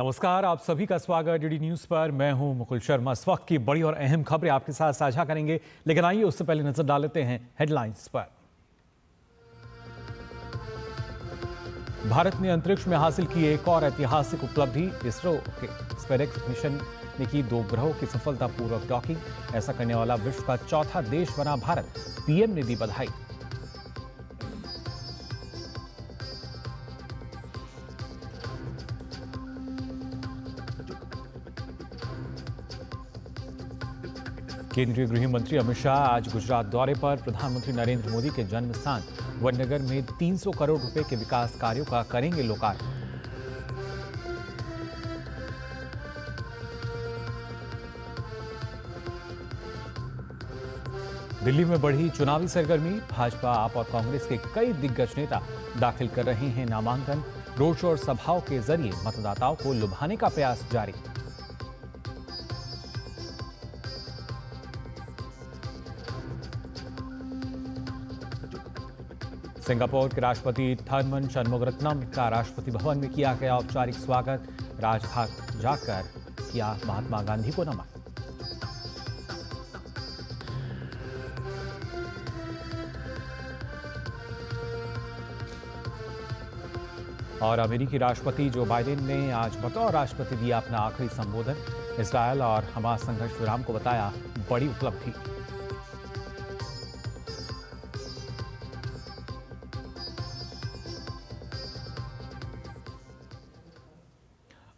नमस्कार, आप सभी का स्वागत डीडी न्यूज पर। मैं हूं मुकुल शर्मा। इस वक्त की बड़ी और अहम खबरें आपके साथ साझा करेंगे, लेकिन आइए उससे पहले नजर डाल लेते हैं हेडलाइंस पर। भारत ने अंतरिक्ष में हासिल की एक और ऐतिहासिक उपलब्धि। इसरो के स्पेसएक्स मिशन ने की 2 ग्रहों की सफलतापूर्वक डॉकिंग। ऐसा करने वाला विश्व का चौथा देश बना भारत। पीएम ने दी बधाई। केंद्रीय गृह मंत्री अमित शाह आज गुजरात दौरे पर। प्रधानमंत्री नरेंद्र मोदी के जन्म स्थान वडनगर में 300 करोड़ रुपए के विकास कार्यों का करेंगे लोकार्पण। दिल्ली में बढ़ी चुनावी सरगर्मी। भाजपा, आप और कांग्रेस के कई दिग्गज नेता दाखिल कर रहे हैं नामांकन। रोड शो और सभाओं के जरिए मतदाताओं को लुभाने का प्रयास जारी। सिंगापुर के राष्ट्रपति थरमन शनमुगारत्नम का राष्ट्रपति भवन में किया गया औपचारिक स्वागत। राजघाट जाकर किया महात्मा गांधी को नमन। और अमेरिकी राष्ट्रपति जो बाइडेन ने आज बतौर राष्ट्रपति दिया अपना आखिरी संबोधन। इस्रायल और हमास संघर्ष विराम को बताया बड़ी उपलब्धि।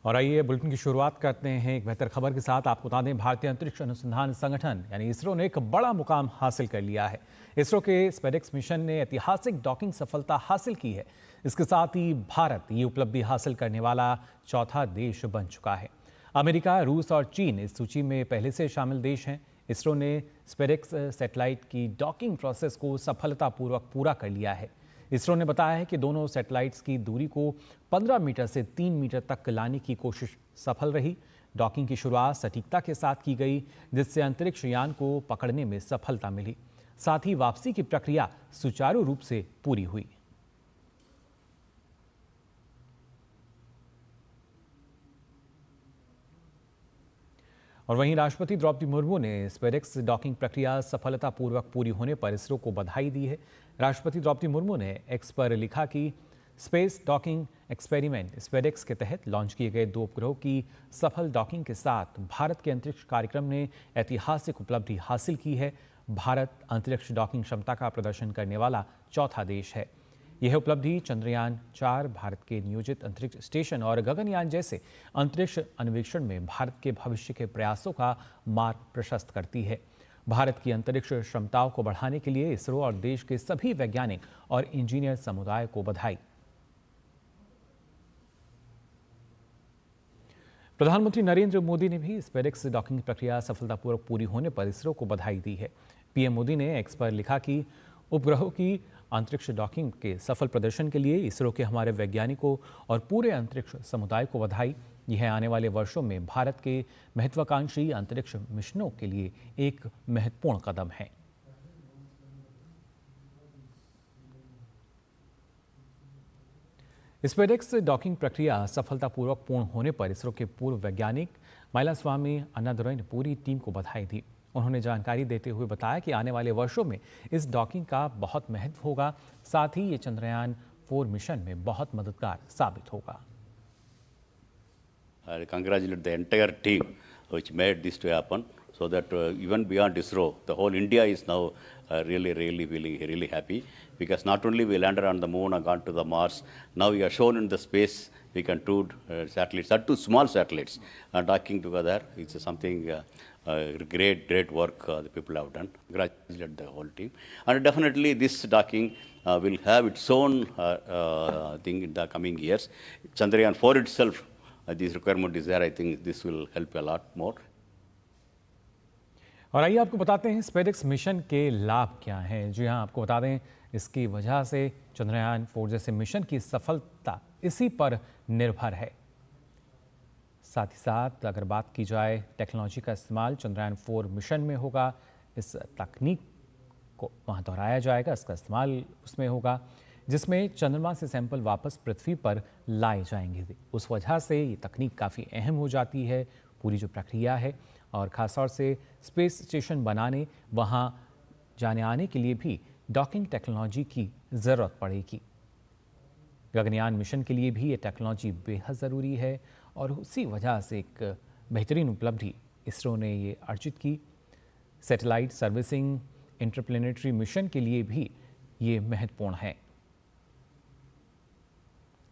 और आइए बुलेटिन की शुरुआत करते हैं एक बेहतर खबर के साथ। आपको बता दें, भारतीय अंतरिक्ष अनुसंधान संगठन यानी इसरो ने एक बड़ा मुकाम हासिल कर लिया है। इसरो के स्पेसएक्स मिशन ने ऐतिहासिक डॉकिंग सफलता हासिल की है। इसके साथ ही भारत ये उपलब्धि हासिल करने वाला चौथा देश बन चुका है। अमेरिका, रूस और चीन इस सूची में पहले से शामिल देश हैं। इसरो ने स्पेसएक्स सैटेलाइट की डॉकिंग प्रोसेस को सफलतापूर्वक पूरा कर लिया है। इसरो ने बताया है कि दोनों सैटेलाइट्स की दूरी को 15 मीटर से 3 मीटर तक लाने की कोशिश सफल रही। डॉकिंग की शुरुआत सटीकता के साथ की गई, जिससे अंतरिक्ष यान को पकड़ने में सफलता मिली। साथ ही वापसी की प्रक्रिया सुचारू रूप से पूरी हुई। और वहीं राष्ट्रपति द्रौपदी मुर्मू ने स्पेसएक्स डॉकिंग प्रक्रिया सफलतापूर्वक पूरी होने पर इसरो को बधाई दी है। राष्ट्रपति द्रौपदी मुर्मू ने एक्स पर लिखा कि स्पेस डॉकिंग एक्सपेरिमेंट स्पेसएक्स के तहत लॉन्च किए गए 2 उपग्रहों की सफल डॉकिंग के साथ भारत के अंतरिक्ष कार्यक्रम ने ऐतिहासिक उपलब्धि हासिल की है। भारत अंतरिक्ष डॉकिंग क्षमता का प्रदर्शन करने वाला चौथा देश है। यह उपलब्धि चंद्रयान 4, भारत के नियोजित अंतरिक्ष स्टेशन और गगनयान जैसे अंतरिक्ष अन्वेषण में भारत के भविष्य के प्रयासों का मार्ग प्रशस्त करती है। भारत की अंतरिक्ष क्षमताओं को बढ़ाने के लिए इसरो और देश के सभी वैज्ञानिक और इंजीनियर समुदाय को बधाई। प्रधानमंत्री नरेंद्र मोदी ने भी स्पेसएक्स डॉकिंग प्रक्रिया सफलतापूर्वक पूरी होने पर इसरो को बधाई दी है। पीएम मोदी ने एक्स पर लिखा कि उपग्रहों की अंतरिक्ष डॉकिंग के सफल प्रदर्शन के लिए इसरो के हमारे वैज्ञानिकों और पूरे अंतरिक्ष समुदाय को बधाई। यह आने वाले वर्षों में भारत के महत्वाकांक्षी अंतरिक्ष मिशनों के लिए एक महत्वपूर्ण कदम है। स्पेसएक्स डॉकिंग प्रक्रिया सफलतापूर्वक पूर्ण होने पर इसरो के पूर्व वैज्ञानिक माइलास्वामी अन्नादुरई ने पूरी टीम को बधाई दी। उन्होंने जानकारी देते हुए बताया कि आने वाले वर्षों में इस डॉकिंग का बहुत महत्व होगा। साथ ही ये चंद्रयान 4 मिशन में बहुत मददगार साबित होगा। I congratulate the entire team which made this to happen, so that even beyond ISRO, the whole India is now really happy, because not only we landed on the moon and gone to the Mars, now we are shown in the space we can do satellites, or 2 small satellites docking together. It's something great work the people have done. Congratulate the whole team, and definitely this docking will have its own thing in the coming years. Chandrayaan 4 itself, this requirement is there. I think this will help a lot more. और आइए आपको बताते हैं SpaceX mission के लाभ क्या हैं। जी हाँ, आपको बता दें, इसकी वजह से चंद्रयान 4 जैसे मिशन की सफलता इसी पर निर्भर है। साथ ही साथ अगर बात की जाए टेक्नोलॉजी का इस्तेमाल चंद्रयान 4 मिशन में होगा। इस तकनीक को वहाँ दोहराया जाएगा, इसका इस्तेमाल उसमें होगा। जिसमें चंद्रमा से सैंपल वापस पृथ्वी पर लाए जाएंगे। उस वजह से ये तकनीक काफ़ी अहम हो जाती है, पूरी जो प्रक्रिया है, और ख़ासतौर से स्पेस स्टेशन बनाने, वहाँ जाने आने के लिए भी डॉकिंग टेक्नोलॉजी की ज़रूरत पड़ेगी। गगनयान मिशन के लिए भी ये टेक्नोलॉजी बेहद ज़रूरी है और उसी वजह से एक बेहतरीन उपलब्धि इसरो ने ये अर्जित की। सैटेलाइट सर्विसिंग इंटरप्लेनेटरी मिशन के लिए भी ये महत्वपूर्ण है।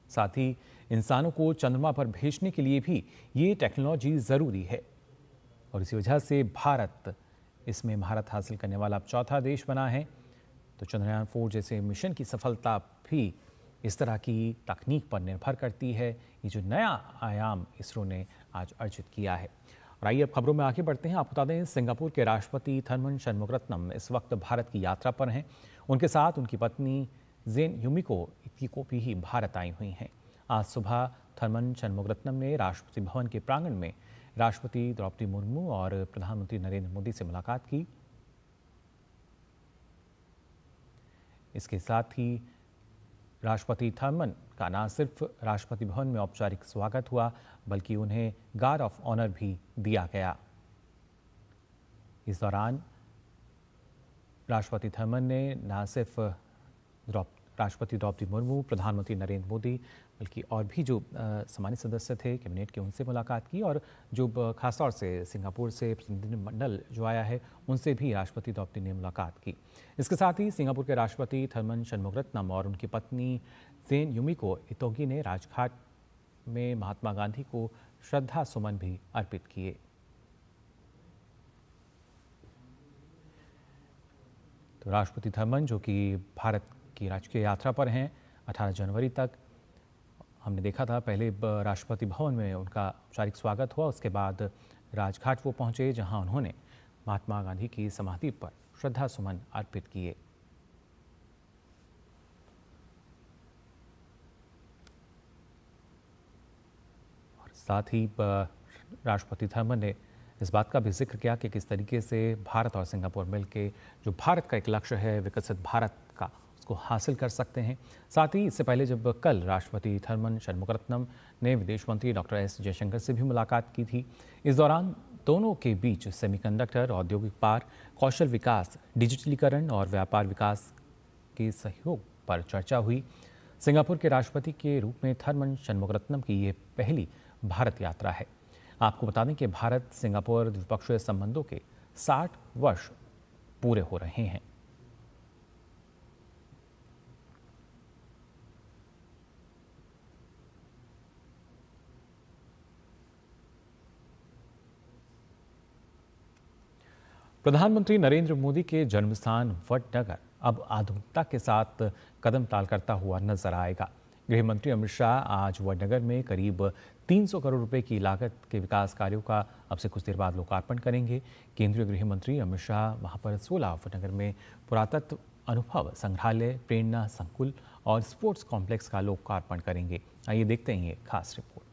साथ ही इंसानों को चंद्रमा पर भेजने के लिए भी ये टेक्नोलॉजी ज़रूरी है और इसी वजह से इसमें महारत हासिल करने वाला अब चौथा देश बना है। तो चंद्रयान 4 जैसे मिशन की सफलता भी इस तरह की तकनीक पर निर्भर करती है। ये जो नया आयाम इसरो ने आज अर्जित किया है। और आइए अब खबरों में आगे बढ़ते हैं। आपको बता दें, सिंगापुर के राष्ट्रपति थरमन शनमुगरत्नम इस वक्त भारत की यात्रा पर हैं। उनके साथ उनकी पत्नी जेन युमिको भी ही भारत आई हुई हैं। आज सुबह थरमन शनमुगरत्नम ने राष्ट्रपति भवन के प्रांगण में राष्ट्रपति द्रौपदी मुर्मू और प्रधानमंत्री नरेंद्र मोदी से मुलाकात की। इसके साथ ही राष्ट्रपति थरमन का न सिर्फ राष्ट्रपति भवन में औपचारिक स्वागत हुआ, बल्कि उन्हें गार्ड ऑफ ऑनर भी दिया गया। इस दौरान राष्ट्रपति थरमन ने न सिर्फ राष्ट्रपति द्रौपदी मुर्मू, प्रधानमंत्री नरेंद्र मोदी, बल्कि और भी जो सम्मानित सदस्य थे कैबिनेट के, उनसे मुलाकात की और जो खासतौर से सिंगापुर से प्रतिनिधिमंडल जो आया है, उनसे भी राष्ट्रपति द्रौपदी ने मुलाकात की। इसके साथ ही सिंगापुर के राष्ट्रपति थरमन शनमुगरत्नम और उनकी पत्नी जेन युमिको इतोगी ने राजघाट में महात्मा गांधी को श्रद्धा सुमन भी अर्पित किए। तो राष्ट्रपति थरमन जो कि भारत की राजकीय यात्रा पर हैं 18 जनवरी तक, हमने देखा था पहले राष्ट्रपति भवन में उनका औपचारिक स्वागत हुआ, उसके बाद राजघाट वो पहुंचे, जहां उन्होंने महात्मा गांधी की समाधि पर श्रद्धा सुमन अर्पित किए। और साथ ही राष्ट्रपति थरमन ने इस बात का भी जिक्र किया कि किस तरीके से भारत और सिंगापुर मिलकर जो भारत का एक लक्ष्य है विकसित भारत का, उसको हासिल कर सकते हैं। साथ ही इससे पहले जब कल राष्ट्रपति थरमन शनमुगरत्नम ने विदेश मंत्री डॉक्टर एस जयशंकर से भी मुलाकात की थी। इस दौरान दोनों के बीच सेमीकंडक्टर, औद्योगिक पार्क, कौशल विकास, डिजिटलीकरण और व्यापार विकास के सहयोग पर चर्चा हुई। सिंगापुर के राष्ट्रपति के रूप में थरमन शनमुगरत्नम की ये पहली भारत यात्रा है। आपको बता दें कि भारत सिंगापुर द्विपक्षीय संबंधों के 60 वर्ष पूरे हो रहे हैं। प्रधानमंत्री नरेंद्र मोदी के जन्मस्थान वडनगर अब आधुनिकता के साथ कदम ताल करता हुआ नजर आएगा। गृह मंत्री अमित शाह आज वडनगर में करीब 300 करोड़ रुपए की लागत के विकास कार्यों का अब से कुछ देर बाद लोकार्पण करेंगे। केंद्रीय गृह मंत्री अमित शाह वहां पर 16 वडनगर में पुरातत्व अनुभव संग्रहालय, प्रेरणा संकुल और स्पोर्ट्स कॉम्प्लेक्स का लोकार्पण करेंगे। आइए देखते हैं ये खास रिपोर्ट।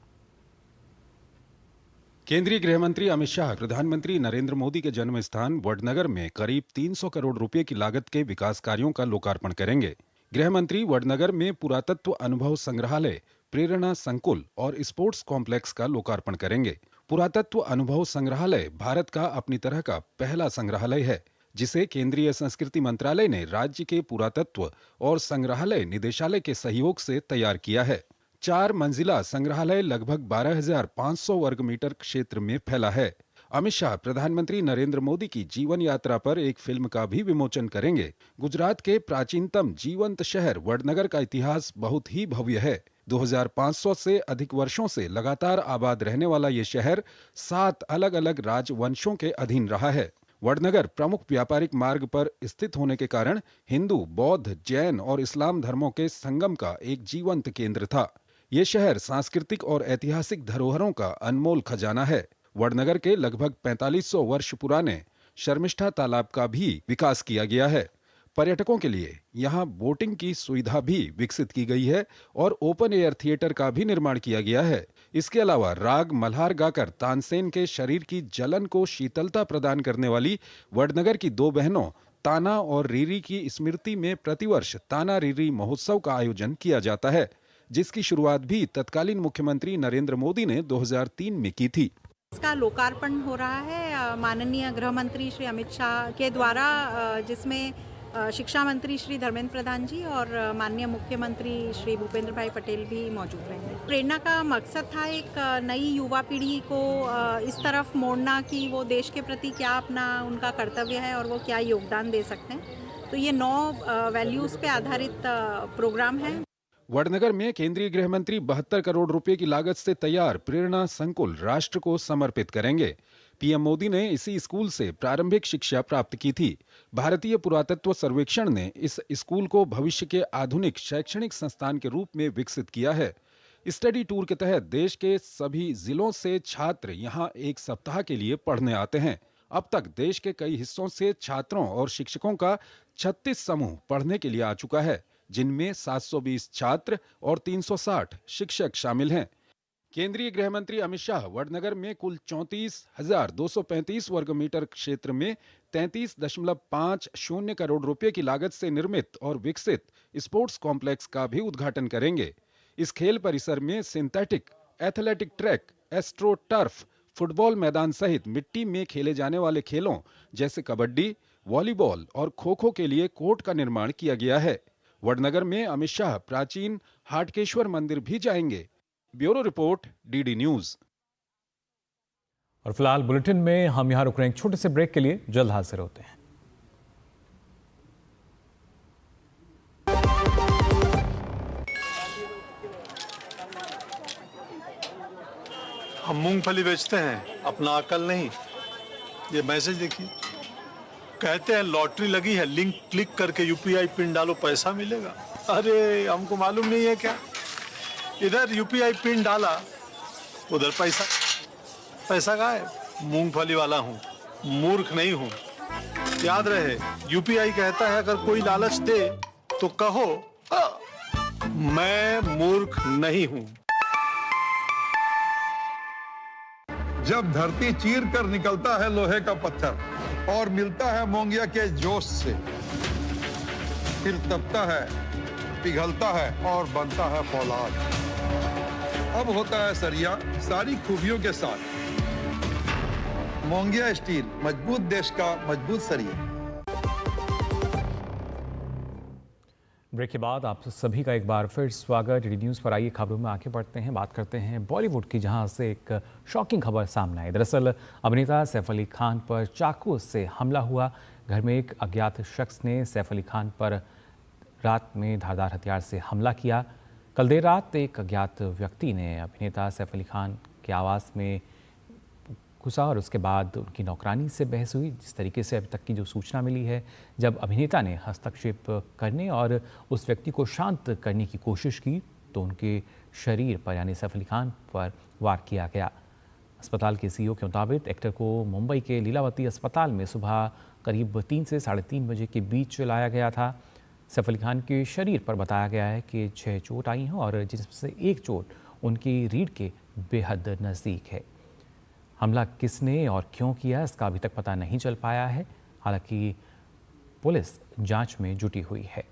केंद्रीय गृह मंत्री अमित शाह प्रधानमंत्री नरेंद्र मोदी के जन्म स्थान वडनगर में करीब 300 करोड़ रुपए की लागत के विकास कार्यों का लोकार्पण करेंगे। गृह मंत्री वडनगर में पुरातत्व अनुभव संग्रहालय, प्रेरणा संकुल और स्पोर्ट्स कॉम्प्लेक्स का लोकार्पण करेंगे। पुरातत्व अनुभव संग्रहालय भारत का अपनी तरह का पहला संग्रहालय है, जिसे केंद्रीय संस्कृति मंत्रालय ने राज्य के पुरातत्व और संग्रहालय निदेशालय के सहयोग से तैयार किया है। 4 मंजिला संग्रहालय लगभग 12,500 वर्ग मीटर क्षेत्र में फैला है। अमित शाह प्रधानमंत्री नरेंद्र मोदी की जीवन यात्रा पर एक फिल्म का भी विमोचन करेंगे। गुजरात के प्राचीनतम जीवंत शहर वडनगर का इतिहास बहुत ही भव्य है। 2500 से अधिक वर्षों से लगातार आबाद रहने वाला ये शहर 7 अलग अलग राजवंशों के अधीन रहा है। वडनगर प्रमुख व्यापारिक मार्ग पर स्थित होने के कारण हिंदू, बौद्ध, जैन और इस्लाम धर्मों के संगम का एक जीवंत केंद्र था। ये शहर सांस्कृतिक और ऐतिहासिक धरोहरों का अनमोल खजाना है। वडनगर के लगभग 4500 वर्ष पुराने शर्मिष्ठा तालाब का भी विकास किया गया है। पर्यटकों के लिए यहाँ बोटिंग की सुविधा भी विकसित की गई है और ओपन एयर थिएटर का भी निर्माण किया गया है। इसके अलावा राग मल्हार गाकर तानसेन के शरीर की जलन को शीतलता प्रदान करने वाली वडनगर की 2 बहनों ताना और रीरी की स्मृति में प्रतिवर्ष ताना रीरी महोत्सव का आयोजन किया जाता है, जिसकी शुरुआत भी तत्कालीन मुख्यमंत्री नरेंद्र मोदी ने 2003 में की थी। इसका लोकार्पण हो रहा है माननीय गृह मंत्री श्री अमित शाह के द्वारा, जिसमें शिक्षा मंत्री श्री धर्मेंद्र प्रधान जी और माननीय मुख्यमंत्री श्री भूपेंद्र भाई पटेल भी मौजूद रहेंगे। प्रेरणा का मकसद था एक नई युवा पीढ़ी को इस तरफ मोड़ना कि वो देश के प्रति क्या अपना उनका कर्तव्य है और वो क्या योगदान दे सकते हैं। तो ये 9 वैल्यूज़ पे आधारित प्रोग्राम है। वडनगर में केंद्रीय गृह मंत्री 72 करोड़ रुपए की लागत से तैयार प्रेरणा संकुल राष्ट्र को समर्पित करेंगे। पीएम मोदी ने इसी स्कूल से प्रारंभिक शिक्षा प्राप्त की थी। भारतीय पुरातत्व सर्वेक्षण ने इस स्कूल को भविष्य के आधुनिक शैक्षणिक संस्थान के रूप में विकसित किया है। स्टडी टूर के तहत देश के सभी जिलों से छात्र यहां एक सप्ताह के लिए पढ़ने आते हैं। अब तक देश के कई हिस्सों से छात्रों और शिक्षकों का 36 समूह पढ़ने के लिए आ चुका है, जिनमें 720 छात्र और 360 शिक्षक शामिल हैं। केंद्रीय गृह मंत्री अमित शाह वडनगर में कुल 34,235 वर्ग मीटर क्षेत्र में 33.50 करोड़ रुपए की लागत से निर्मित और विकसित स्पोर्ट्स कॉम्प्लेक्स का भी उद्घाटन करेंगे। इस खेल परिसर में synthetic athletic track, astro turf, football मैदान सहित मिट्टी में खेले जाने वाले खेलों जैसे कबड्डी, वॉलीबॉल और खो-खो के लिए कोर्ट का निर्माण किया गया है। वडनगर में अमित शाह प्राचीन हाटकेश्वर मंदिर भी जाएंगे। Bureau report, DD news. और फिलहाल बुलेटिन में हम यहां रुक रहे हैं, एक छोटे से ब्रेक के लिए, जल्द हाजिर होते हैं। हम मूंगफली बेचते हैं, अपना अकल नहीं। ये मैसेज देखिए, कहते हैं लॉटरी लगी है, लिंक क्लिक करके यूपीआई पिन डालो, पैसा मिलेगा। अरे हमको मालूम नहीं है क्या? इधर यूपीआई पिन डाला, उधर पैसा गायब। मूंगफली वाला हूँ, मूर्ख नहीं हूँ। याद रहे, यूपीआई कहता है अगर कोई लालच दे तो कहो मैं मूर्ख नहीं हूँ। जब धरती चीर कर निकलता है लोहे का पत्थर और मिलता है मोंगिया के जोश से, फिर तपता है, पिघलता है और बनता है फौलाद। अब होता है सरिया सारी खूबियों के साथ। मोंगिया स्टील, मजबूत देश का मजबूत सरिया। ब्रेक के बाद आप सभी का एक बार फिर स्वागत। डीडी न्यूज़ पर आइए खबरों में आगे बढ़ते हैं। बात करते हैं बॉलीवुड की, जहां से एक शॉकिंग खबर सामने आई। दरअसल अभिनेता सैफ अली खान पर चाकू से हमला हुआ। घर में एक अज्ञात शख्स ने सैफ अली खान पर रात में धारदार हथियार से हमला किया। कल देर रात एक अज्ञात व्यक्ति ने अभिनेता सैफ अली खान के आवास में घुसा और उसके बाद उनकी नौकरानी से बहस हुई। जिस तरीके से अभी तक की जो सूचना मिली है, जब अभिनेता ने हस्तक्षेप करने और उस व्यक्ति को शांत करने की कोशिश की तो उनके शरीर पर यानी सैफ अली खान पर वार किया गया। अस्पताल के सीईओ के मुताबिक एक्टर को मुंबई के लीलावती अस्पताल में सुबह करीब 3 से 3:30 बजे के बीच लाया गया था। सैफ अली खान के शरीर पर बताया गया है कि 6 चोट आई हैं और जिसमें से एक चोट उनकी रीढ़ के बेहद नज़दीक है। हमला किसने और क्यों किया, इसका अभी तक पता नहीं चल पाया है। हालांकि पुलिस जांच में जुटी हुई है।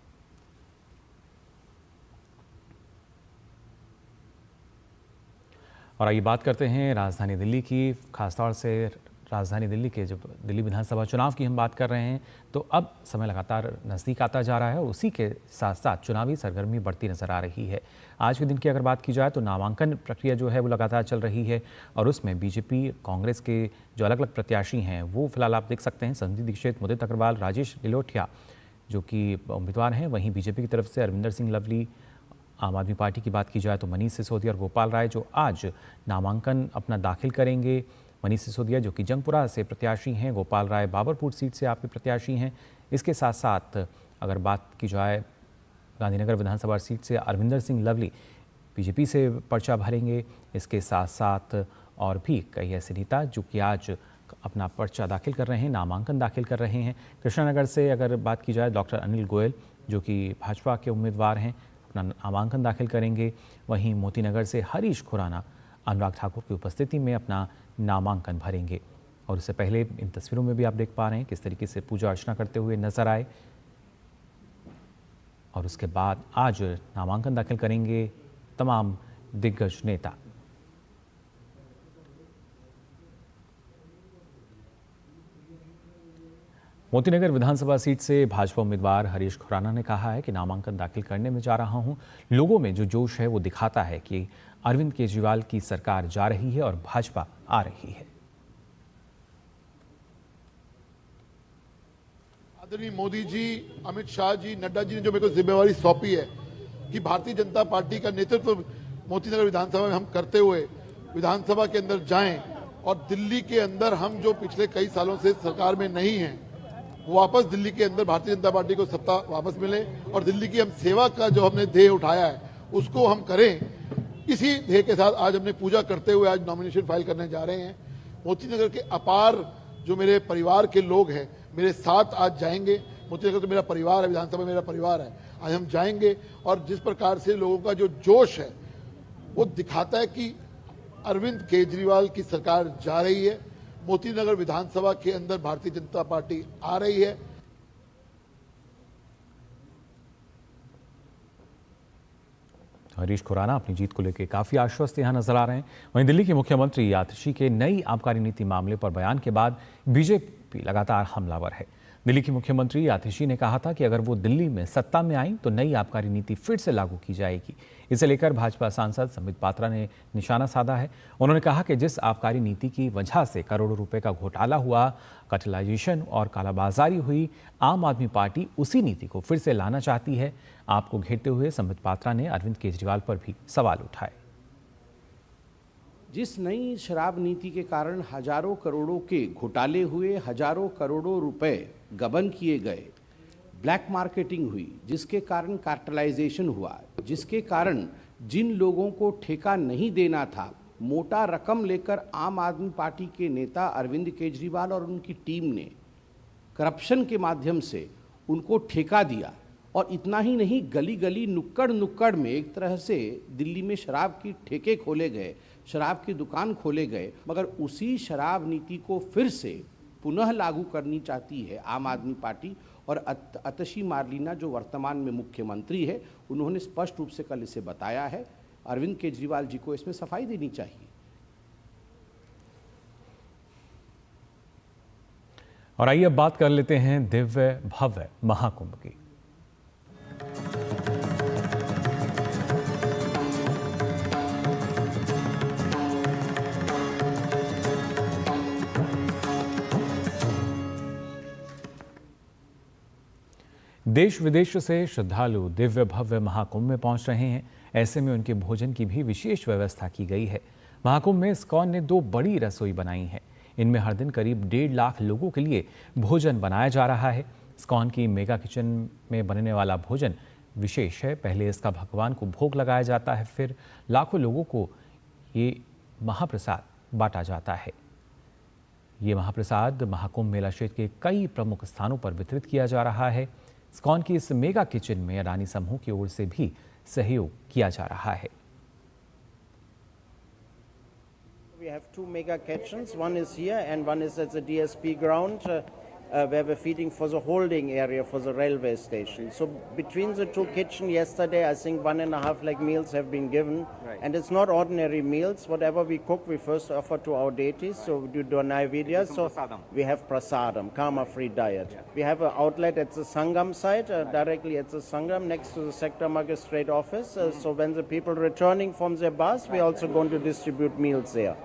और आइए बात करते हैं राजधानी दिल्ली की, खासतौर से राजधानी दिल्ली के जब दिल्ली विधानसभा चुनाव की हम बात कर रहे हैं तो अब समय लगातार नज़दीक आता जा रहा है और उसी के साथ साथ चुनावी सरगर्मी बढ़ती नज़र आ रही है। आज के दिन की अगर बात की जाए तो नामांकन प्रक्रिया जो है वो लगातार चल रही है और उसमें बीजेपी, कांग्रेस के जो अलग अलग प्रत्याशी हैं वो फिलहाल आप देख सकते हैं, संजय दीक्षित, मुदित अग्रवाल, राजेश गिलोटिया जो कि उम्मीदवार हैं। वहीं बीजेपी की तरफ से अरविंदर सिंह लवली, आम आदमी पार्टी की बात की जाए तो मनीष सिसोदिया और गोपाल राय जो आज नामांकन अपना दाखिल करेंगे। मनीष सिसोदिया जो कि जंगपुरा से प्रत्याशी हैं, गोपाल राय बाबरपुर सीट से आपके प्रत्याशी हैं। इसके साथ साथ अगर बात की जाए गांधीनगर विधानसभा सीट से अरविंदर सिंह लवली बीजेपी से पर्चा भरेंगे। इसके साथ साथ और भी कई ऐसे नेता जो कि आज अपना पर्चा दाखिल कर रहे हैं, नामांकन दाखिल कर रहे हैं। कृष्णानगर से अगर बात की जाए डॉक्टर अनिल गोयल जो कि भाजपा के उम्मीदवार हैं, अपना नामांकन दाखिल करेंगे। वहीं मोतीनगर से हरीश खुराना अनुराग ठाकुर की उपस्थिति में अपना नामांकन भरेंगे। और उससे पहले इन तस्वीरों में भी आप देख पा रहे हैं किस तरीके से पूजा अर्चना करते हुए नजर आए। और उसके बाद आज नामांकन दाखिल करेंगे तमाम दिग्गज नेता। मोतीनगर विधानसभा सीट से भाजपा उम्मीदवार हरीश खुराना ने कहा है कि नामांकन दाखिल करने में जा रहा हूं। लोगों में जो जोश है वो दिखाता है कि अरविंद केजरीवाल की सरकार जा रही है और भाजपा आ रही है। आदरणीय मोदी जी, अमित शाह जी, नड्डा जी ने जो मेरे को जिम्मेवारी सौंपी है कि भारतीय जनता पार्टी का नेतृत्व मोतीनगर विधानसभा में हम करते हुए विधानसभा के अंदर जाएं और दिल्ली के अंदर हम जो पिछले कई सालों से सरकार में नहीं हैं, वापस दिल्ली के अंदर भारतीय जनता पार्टी को सत्ता वापस मिले और दिल्ली की हम सेवा का जो हमने ध्येय उठाया है उसको हम करें। इसी ध्येय के साथ आज हमने पूजा करते हुए आज नॉमिनेशन फाइल करने जा रहे हैं। मोतीनगर के अपार जो मेरे परिवार के लोग हैं मेरे साथ आज जाएंगे। मोतीनगर तो मेरा परिवार है, विधानसभा मेरा परिवार है। आज हम जाएंगे और जिस प्रकार से लोगों का जो जोश है वो दिखाता है कि अरविंद केजरीवाल की सरकार जा रही है। मोतीनगर विधानसभा के अंदर भारतीय जनता पार्टी आ रही है। हरीश खुराना अपनी जीत को लेकर काफी आश्वस्त यहां नजर आ रहे हैं। वहीं दिल्ली के मुख्यमंत्री आतिशी के नई आबकारी नीति मामले पर बयान के बाद बीजेपी लगातार हमलावर है। दिल्ली की मुख्यमंत्री आतिशी ने कहा था कि अगर वो दिल्ली में सत्ता में आई तो नई आबकारी नीति फिर से लागू की जाएगी। इसे लेकर भाजपा सांसद संबित पात्रा ने निशाना साधा है। उन्होंने कहा कि जिस आबकारी नीति की वजह से करोड़ों रुपए का घोटाला हुआ, कटलाइजेशन और कालाबाजारी हुई, आम आदमी पार्टी उसी नीति को फिर से लाना चाहती है। आपको घेरते हुए संबित पात्रा ने अरविंद केजरीवाल पर भी सवाल उठाए। जिस नई शराब नीति के कारण हजारों करोड़ों के घोटाले हुए, हजारों करोड़ों रुपए गबन किए गए, ब्लैक मार्केटिंग हुई, जिसके कारण कार्टेलाइजेशन हुआ, जिसके कारण जिन लोगों को ठेका नहीं देना था, मोटा रकम लेकर आम आदमी पार्टी के नेता अरविंद केजरीवाल और उनकी टीम ने करप्शन के माध्यम से उनको ठेका दिया। और इतना ही नहीं, गली गली नुक्कड़ नुक्कड़ में एक तरह से दिल्ली में शराब की ठेके खोले गए, शराब की दुकान खोले गए। मगर उसी शराब नीति को फिर से पुनः लागू करनी चाहती है आम आदमी पार्टी। और आतिशी मार्लेना जो वर्तमान में मुख्यमंत्री है, उन्होंने स्पष्ट रूप से कल इसे बताया है। अरविंद केजरीवाल जी को इसमें सफाई देनी चाहिए। और आइए अब बात कर लेते हैं दिव्य भव्य महाकुंभ की। देश विदेश से श्रद्धालु दिव्य भव्य महाकुंभ में पहुंच रहे हैं। ऐसे में उनके भोजन की भी विशेष व्यवस्था की गई है। महाकुंभ में इस्कॉन ने 2 बड़ी रसोई बनाई है। इनमें हर दिन करीब 1.5 लाख लोगों के लिए भोजन बनाया जा रहा है। इस्कॉन की मेगा किचन में बनने वाला भोजन विशेष है। पहले इसका भगवान को भोग लगाया जाता है, फिर लाखों लोगों को ये महाप्रसाद बांटा जाता है। ये महाप्रसाद महाकुंभ मेला क्षेत्र के कई प्रमुख स्थानों पर वितरित किया जा रहा है। इस्कॉन की इस मेगा किचन में अडानी समूह की ओर से भी सहयोग किया जा रहा है। We have 2 mega kitchens. One is here and one is at the DSP ground where we're feeding for the holding area for the railway station. So between the 2 kitchens yesterday, I think 1.5 lakh meals have been given. Right. And it's not ordinary meals. Whatever we cook, we first offer to our deities. So we do Naivedya. So we have prasadam, karma-free diet. Yeah. We have an outlet at the Sangam site, directly at the Sangam, next to the sector magistrate office. So when the people returning from their bus, we're also going to distribute meals there.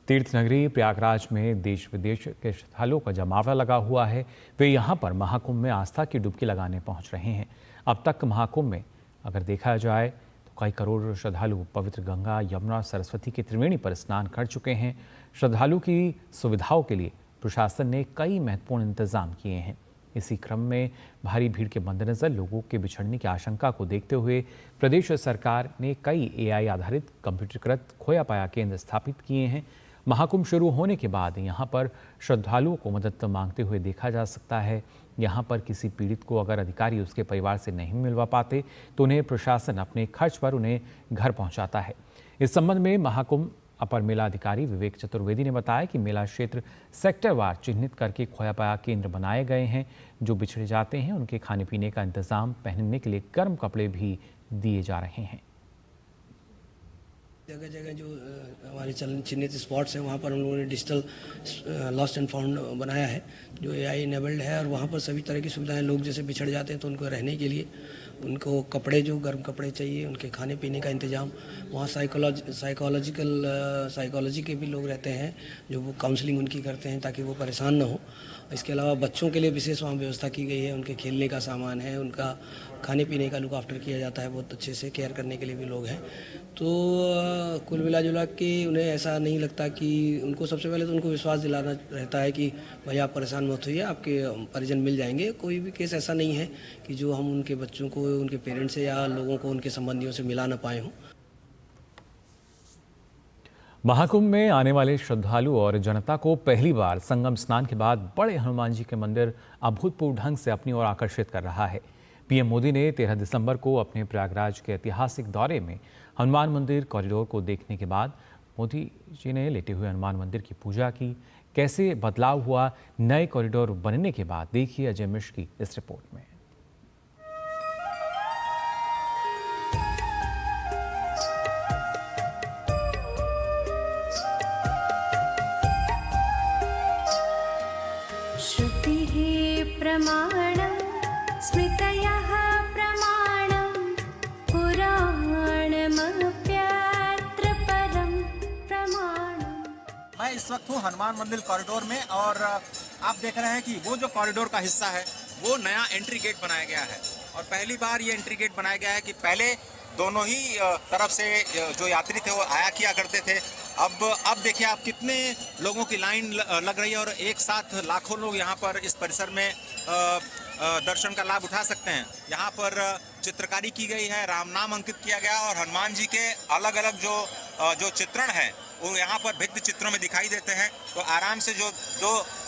तीर्थ नगरी प्रयागराज में देश विदेश के श्रद्धालुओं का जमावड़ा लगा हुआ है। वे यहाँ पर महाकुंभ में आस्था की डुबकी लगाने पहुँच रहे हैं। अब तक महाकुंभ में अगर देखा जाए तो कई करोड़ श्रद्धालु पवित्र गंगा, यमुना, सरस्वती के त्रिवेणी पर स्नान कर चुके हैं। श्रद्धालु की सुविधाओं के लिए प्रशासन ने कई महत्वपूर्ण इंतजाम किए हैं। इसी क्रम में भारी भीड़ के मद्देनजर लोगों के बिछड़ने की आशंका को देखते हुए प्रदेश सरकार ने कई AI आधारित कंप्यूटरीकृत खोया पाया केंद्र स्थापित किए हैं। महाकुंभ शुरू होने के बाद यहाँ पर श्रद्धालुओं को मदद मांगते हुए देखा जा सकता है। यहाँ पर किसी पीड़ित को अगर अधिकारी उसके परिवार से नहीं मिलवा पाते तो उन्हें प्रशासन अपने खर्च पर उन्हें घर पहुँचाता है। इस संबंध में महाकुंभ अपर मेला अधिकारी विवेक चतुर्वेदी ने बताया कि मेला क्षेत्र सेक्टरवार चिन्हित करके खोया पाया केंद्र बनाए गए हैं। जो बिछड़े जाते हैं उनके खाने पीने का इंतजाम, पहनने के लिए गर्म कपड़े भी दिए जा रहे हैं। जगह जगह जो हमारे चिन्हित स्पॉट्स हैं वहाँ पर हम लोगों ने डिजिटल लॉस्ट एंड फाउंड बनाया है जो AI इनेबल्ड है, और वहाँ पर सभी तरह की सुविधाएं, लोग जैसे बिछड़ जाते हैं तो उनको रहने के लिए उनको कपड़े, जो गर्म कपड़े चाहिए, उनके खाने पीने का इंतजाम, वहाँ साइकोलॉजी के भी लोग रहते हैं जो वो काउंसलिंग उनकी करते हैं ताकि वो परेशान ना हो। इसके अलावा बच्चों के लिए विशेष वहाँ व्यवस्था की गई है, उनके खेलने का सामान है, उनका खाने पीने का लुक आफ्टर किया जाता है, बहुत अच्छे से केयर करने के लिए भी लोग हैं। तो कुल मिला जुला के उन्हें ऐसा नहीं लगता कि उनको, सबसे पहले तो उनको विश्वास दिलाना रहता है कि भाई आप परेशान मत होइए, आपके परिजन मिल जाएंगे। कोई भी केस ऐसा नहीं है कि जो हम उनके बच्चों को, उनके पेरेंट्स से या लोगों को उनके संबंधियों से मिला ना पाए हों। महाकुंभ में आने वाले श्रद्धालु और जनता को पहली बार संगम स्नान के बाद बड़े हनुमान जी के मंदिर अभूतपूर्व ढंग से अपनी ओर आकर्षित कर रहा है। पीएम मोदी ने 13 दिसंबर को अपने प्रयागराज के ऐतिहासिक दौरे में हनुमान मंदिर कॉरिडोर को देखने के बाद मोदी जी ने लेटे हुए हनुमान मंदिर की पूजा की। कैसे बदलाव हुआ नए कॉरिडोर बनने के बाद, देखिए अजय मिश्र की इस रिपोर्ट में। प्रमाणं स्मृतयः प्रमाणं पुराणमप्यत्र परं प्रमाणम्। मैं इस वक्त हूँ हनुमान मंदिर कॉरिडोर में, और आप देख रहे हैं कि वो जो कॉरिडोर का हिस्सा है वो नया एंट्री गेट बनाया गया है। और पहली बार ये एंट्री गेट बनाया गया है कि पहले दोनों ही तरफ से जो यात्री थे वो आया किया करते थे। अब देखिए आप कितने लोगों की लाइन लग रही है, और एक साथ लाखों लोग यहाँ पर इस परिसर में दर्शन का लाभ उठा सकते हैं। यहाँ पर चित्रकारी की गई है, राम नाम अंकित किया गया, और हनुमान जी के अलग अलग जो चित्रण है वो यहाँ पर भित्ति चित्रों में दिखाई देते हैं। तो आराम से जो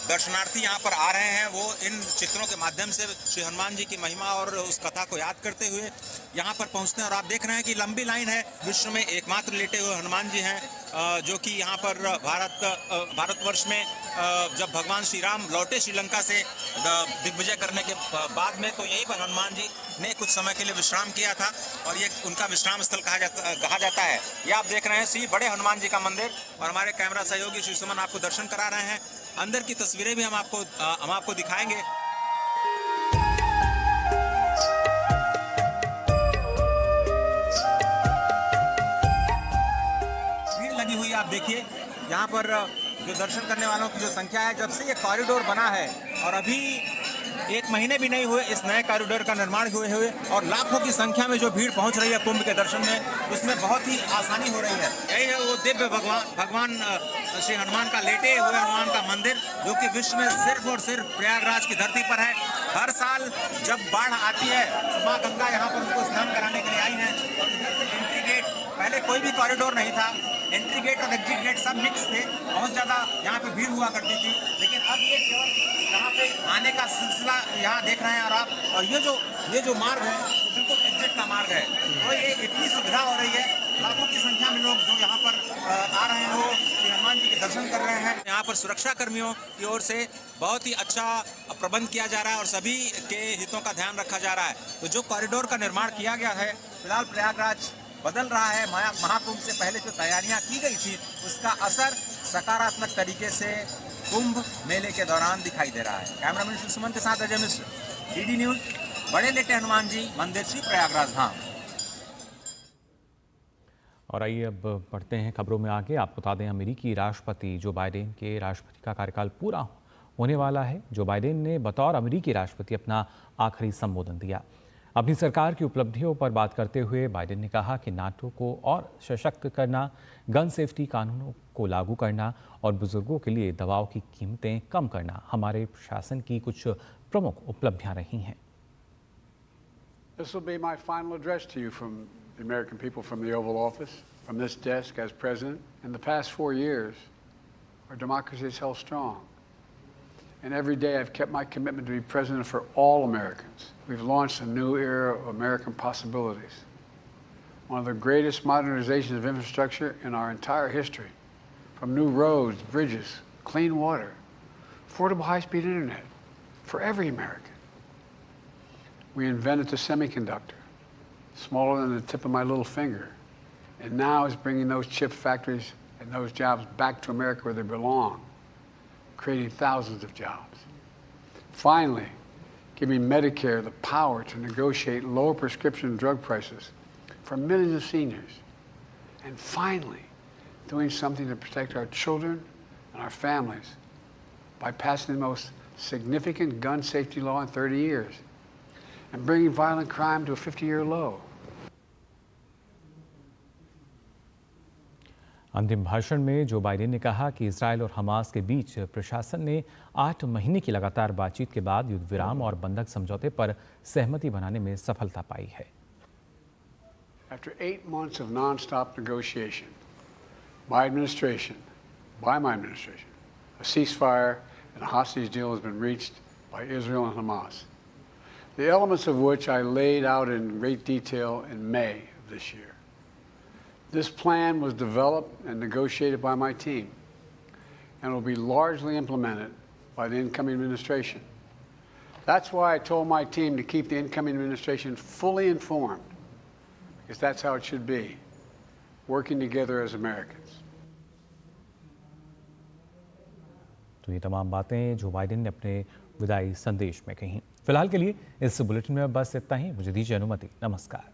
दर्शनार्थी यहाँ पर आ रहे हैं वो इन चित्रों के माध्यम से श्री हनुमान जी की महिमा और उस कथा को याद करते हुए यहाँ पर पहुँचते हैं। और आप देख रहे हैं कि लंबी लाइन है, विश्व में एकमात्र लेटे हुए हनुमान जी हैं, जो कि यहाँ पर भारतवर्ष में जब भगवान श्री राम लौटे श्रीलंका से दिग्विजय करने के बाद में, तो यहीं पर हनुमान जी ने कुछ समय के लिए विश्राम किया था, और ये उनका विश्राम स्थल कहा जाता है। ये आप देख रहे हैं श्री बड़े हनुमान जी का मंदिर, और हमारे कैमरा सहयोगी श्री सुमन आपको दर्शन करा रहे हैं। अंदर की तस्वीरें भी हम आपको दिखाएंगे। भीड़ लगी हुई आप देखिए, यहाँ पर जो दर्शन करने वालों की जो संख्या है, जब से ये कॉरिडोर बना है और अभी 1 महीने भी नहीं हुए इस नए कॉरिडोर का निर्माण हुए, और लाखों की संख्या में जो भीड़ पहुंच रही है कुंभ के दर्शन में, उसमें बहुत ही आसानी हो रही है। यही है वो दिव्य भगवान श्री हनुमान का, लेटे हुए हनुमान का मंदिर, जो कि विश्व में सिर्फ और सिर्फ प्रयागराज की धरती पर है। हर साल जब बाढ़ आती है तो माँ गंगा यहाँ पर उनको स्नान कराने के लिए आई है। और इधर से एंट्री गेट, पहले कोई भी कॉरिडोर नहीं था, एंट्री गेट और एग्जिट गेट सब मिक्स थे, बहुत ज़्यादा यहाँ पे भीड़ हुआ करती थी, लेकिन अब ये केवल यहाँ पे आने का सिलसिला यहाँ देख रहे हैं। और आप, और ये जो मार्ग है बिल्कुल एग्जिट का मार्ग है, तो ये इतनी सुविधा हो रही है, लाखों की संख्या में लोग जो यहाँ पर आ रहे हैं वो श्री हनुमान जी के दर्शन कर रहे हैं। यहाँ पर सुरक्षा कर्मियों की ओर से बहुत ही अच्छा प्रबंध किया जा रहा है और सभी के हितों का ध्यान रखा जा रहा है। तो जो कॉरिडोर का निर्माण किया गया है, फिलहाल प्रयागराज बदल रहा है। महाकुंभ से पहले जो तैयारियां की गई थी उसका असर सकारात्मक तरीके से कुंभ मेले के दौरान दिखाई दे रहा है। कैमरामैन श्री सुमन के साथ अजय मिश्र, डीडी न्यूज, बड़े लेटे हनुमान जी मंदिर श्री प्रयागराज धाम। और आइए अब बढ़ते हैं खबरों में आगे। आपको बता दें, अमेरिकी राष्ट्रपति जो बाइडेन के राष्ट्रपति का कार्यकाल पूरा होने वाला है। जो बाइडेन ने बतौर अमेरिकी राष्ट्रपति अपना आखिरी संबोधन दिया। अपनी सरकार की उपलब्धियों पर बात करते हुए बाइडेन ने कहा कि नाटो को और सशक्त करना, गन सेफ्टी कानूनों को लागू करना और बुजुर्गों के लिए दवाओं की कीमतें कम करना हमारे प्रशासन की कुछ प्रमुख उपलब्धियां रही हैं। This will be my final address to you from the American people, from the Oval Office, from this desk as president. In the past 4 years, our democracy has held strong. And every day I've kept my commitment to be president for all Americans. We've launched a new era of American possibilities. One of the greatest modernizations of infrastructure in our entire history. from new roads, bridges, clean water, affordable high-speed internet for every American. We invented the semiconductor, smaller than the tip of my little finger, and now is bringing those chip factories and those jobs back to America where they belong, creating thousands of jobs. Finally, giving Medicare the power to negotiate lower prescription drug prices for millions of seniors. And finally, doing something to protect our children and our families by passing the most significant gun safety law in 30 years and bringing violent crime to a 50-year low. अंतिम भाषण में Joe Biden ने कहा कि Israel और Hamas के बीच प्रशासन ने 8 महीने की लगातार बातचीत के बाद युद्ध विराम और बंधक समझौते पर सहमति बनाने में सफलता पाई है। After 8 months of non-stop negotiation, my administration, a ceasefire and a hostage deal has been reached by Israel and Hamas, the elements of which I laid out in great detail in May of this year. This plan was developed and negotiated by my team and will be largely implemented by the incoming administration. That's why I told my team to keep the incoming administration fully informed, because that's how it should be, working together as Americans. तो ये तमाम बातें Joe Biden ने अपने विदाई संदेश में कही। फिलहाल के लिए इस बुलेटिन में बस इतना ही। मुझे दीजिए अनुमति। नमस्कार।